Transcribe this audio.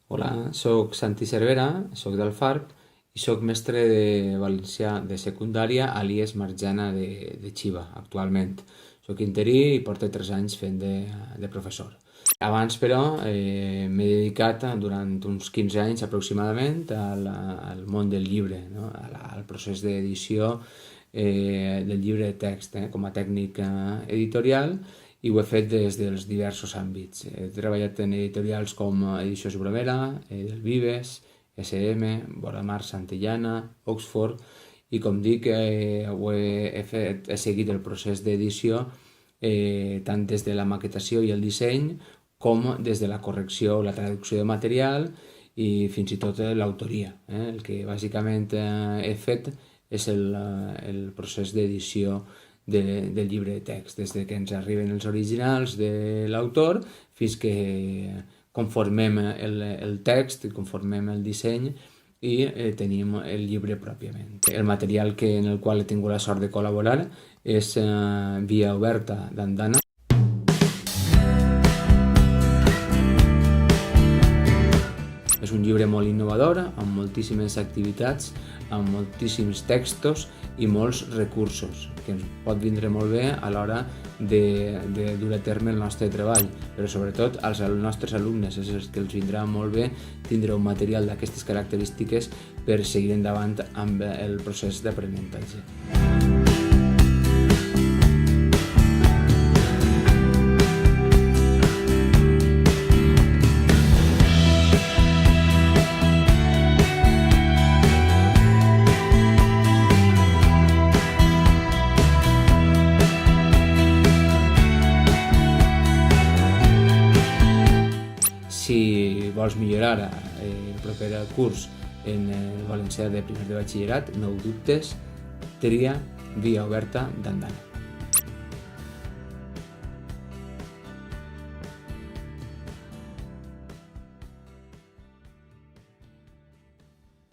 Hola, soc Santi Cervera, soc d'Alfarb i soc mestre de valencià de secundària a l'IES Marjana de Xiva, actualment. Soc interí i porto 3 anys fent de professor. Abans, però, m'he dedicat durant uns 15 anys aproximadament al món del llibre, no? Al procés d'edició del llibre de text, com a tècnic editorial, i ho he fet des dels diversos àmbits. He treballat en editorials com Edicions Bromera, del Vives, SM, Boramar Santillana, Oxford, i com dic, he seguit el procés d'edició tant des de la maquetació i el disseny com des de la correcció o la traducció de material i fins i tot l'autoria. El que bàsicament he fet és el procés d'edició del llibre de text, des que ens arriben els originals de l'autor fins que conformem el text, conformem el disseny i tenim el llibre pròpiament. El material en el qual he tingut la sort de col·laborar és Via Oberta d'Andana. És un llibre molt innovador, amb moltíssimes activitats, amb moltíssims textos i molts recursos, que ens pot vindre molt bé a l'hora de dur a terme el nostre treball, però sobretot als nostres alumnes és el que els vindrà molt bé tindre un material d'aquestes característiques per seguir endavant amb el procés d'aprenentatge. Si vols millorar el proper curs en el valencià de primer de batxillerat, no ho dubtes, tria Via Oberta d'Andana.